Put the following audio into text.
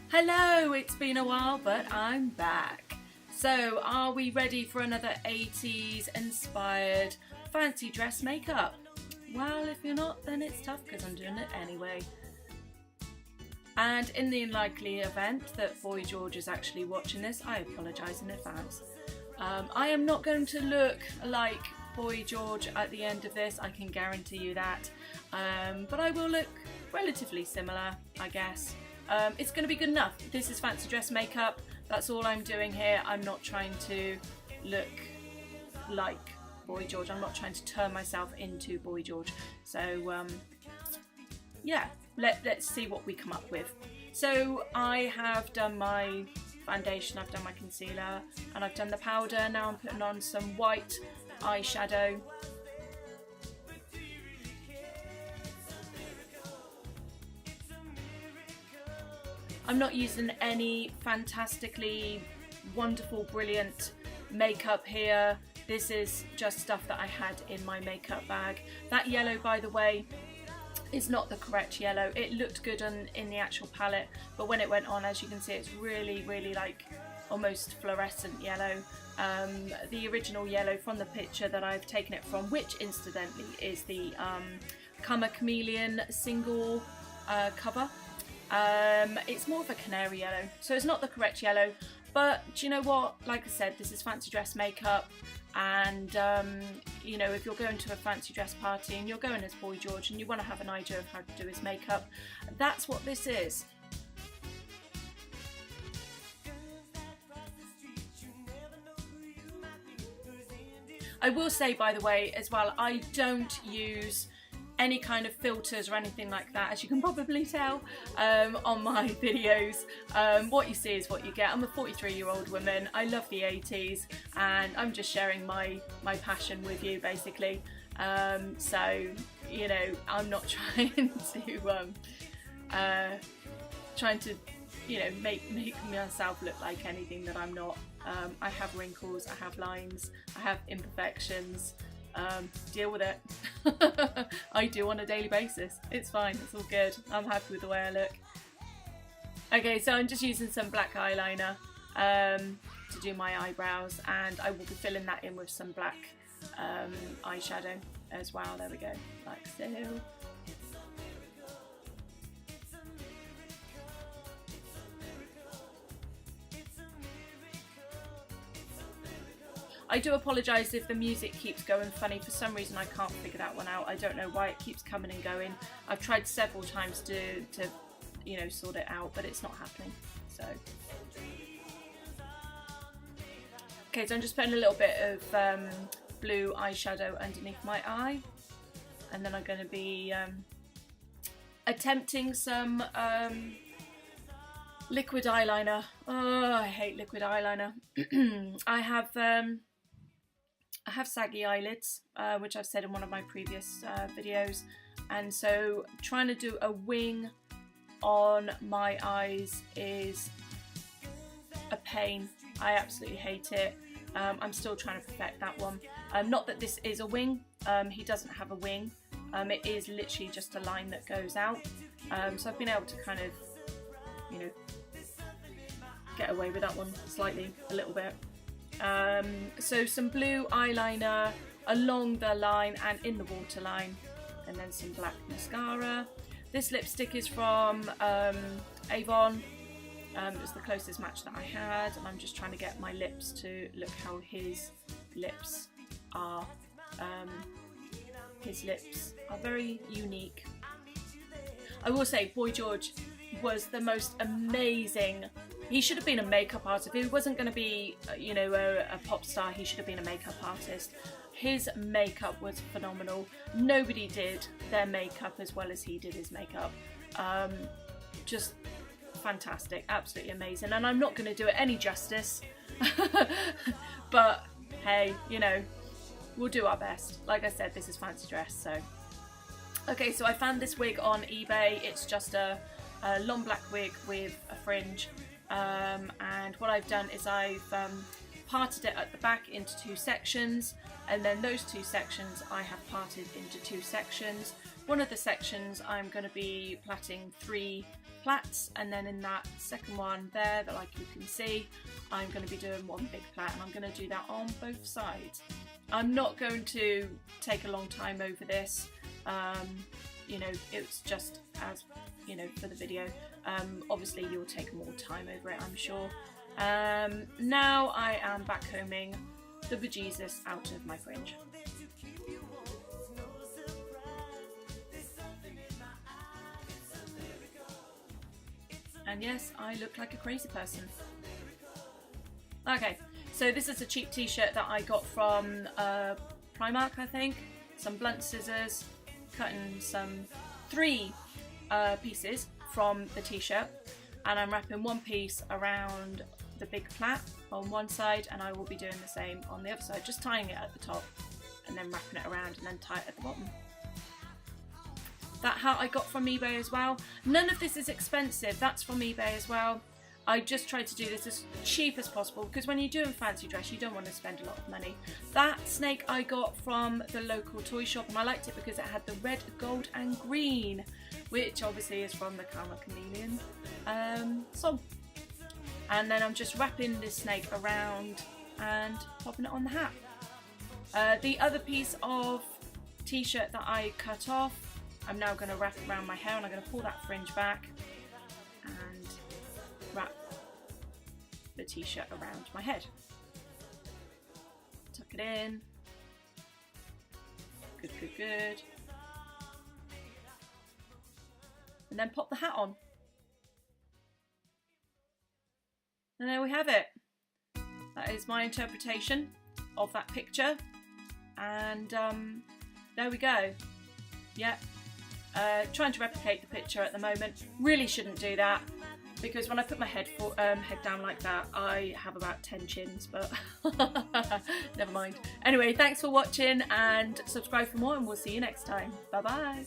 Hello, it's been a while, but I'm back. So, are we ready for another 80s inspired fancy dress makeup? Well, if you're not, then it's tough because I'm doing it anyway. And in the unlikely event that Boy George is actually watching this, I apologise in advance. I am not going to look like Boy George at the end of this, I can guarantee you that. But I will look relatively similar, I guess. It's going to be good enough. This is fancy dress makeup. That's all I'm doing here. I'm not trying to look like Boy George. I'm not trying to turn myself into Boy George. So yeah, let's see what we come up with. So I have done my foundation, I've done my concealer, and I've done the powder. Now I'm putting on some white eyeshadow. I'm not using any fantastically wonderful, brilliant makeup here. This is just stuff that I had in my makeup bag. That yellow, by the way, is not the correct yellow. It looked good in the actual palette, but when it went on, as you can see, it's really like almost fluorescent yellow. The original yellow from the picture that I've taken it from, which incidentally is the Cama Chameleon single cover. It's more of a canary yellow, so it's not the correct yellow, but do you know what, like I said, this is fancy dress makeup, and you know, if you're going to a fancy dress party and you're going as Boy George and you want to have an idea of how to do his makeup, that's what this is. I will say, by the way, as well, I don't use any kind of filters or anything like that, as you can probably tell on my videos. What you see is what you get. I'm a 43-year-old woman, I love the 80s, and I'm just sharing my passion with you, basically. So, you know, I'm not trying to you know, make myself look like anything that I'm not. I have wrinkles, I have lines, I have imperfections. Deal with it. I do on a daily basis. It's fine, it's all good. I'm happy with the way I look. Okay, so I'm just using some black eyeliner to do my eyebrows, and I will be filling that in with some black eyeshadow as well. There we go, like so. I do apologise if the music keeps going funny. For some reason I can't figure that one out. I don't know why it keeps coming and going. I've tried several times to you know, sort it out, but it's not happening. So okay, so I'm just putting a little bit of blue eyeshadow underneath my eye, and then I'm going to be attempting some liquid eyeliner. Oh, I hate liquid eyeliner. I have saggy eyelids, which I've said in one of my previous videos, and so trying to do a wing on my eyes is a pain. I absolutely hate it. I'm still trying to perfect that one. Not that this is a wing, he doesn't have a wing, it is literally just a line that goes out, so I've been able to kind of, you know, get away with that one slightly, a little bit. So some blue eyeliner along the line and in the waterline, and then some black mascara. This lipstick is from Avon. It was the closest match that I had, and I'm just trying to get my lips to look how his lips are. His lips are very unique. I will say Boy George was the most amazing. He should have been a makeup artist. If he wasn't going to be, you know, a pop star, he should have been a makeup artist. His makeup was phenomenal. Nobody did their makeup as well as he did his makeup. Just fantastic, absolutely amazing. And I'm not going to do it any justice, but hey, you know, we'll do our best. Like I said, this is fancy dress, so. Okay, so I found this wig on eBay. It's just a long black wig with a fringe. And what I've done is I've parted it at the back into two sections, and then those two sections I have parted into two sections one of the sections I'm going to be plaiting 3 plaits, and then in that second one there, that like you can see, I'm going to be doing 1 big plait, and I'm going to do that on both sides. I'm not going to take a long time over this, you know, it's just as, you know, for the video. Obviously you'll take more time over it, I'm sure. Now I am backcombing the bejesus out of my fringe. And yes, I look like a crazy person. Okay, so this is a cheap t-shirt that I got from Primark, I think. Some blunt scissors, cutting some 3 pieces from the t-shirt, and I'm wrapping 1 piece around the big plait on one side, and I will be doing the same on the other side, just tying it at the top and then wrapping it around and then tie it at the bottom. That hat I got from eBay as well. None of this is expensive, that's from eBay as well. I just tried to do this as cheap as possible, because when you're doing fancy dress you don't want to spend a lot of money. That snake I got from the local toy shop, and I liked it because it had the red, gold and green, which obviously is from the Karma Chameleon song. And then I'm just wrapping this snake around and popping it on the hat. The other piece of t-shirt that I cut off, I'm now going to wrap around my hair, and I'm going to pull that fringe back and wrap the t-shirt around my head. Tuck it in. Good, good, good. And then pop the hat on. And there we have it. That is my interpretation of that picture. And there we go. Yeah. Trying to replicate the picture at the moment. Really shouldn't do that, because when I put my head down like that, I have about 10 chins, but never mind. Anyway, thanks for watching, and subscribe for more, and we'll see you next time. Bye bye.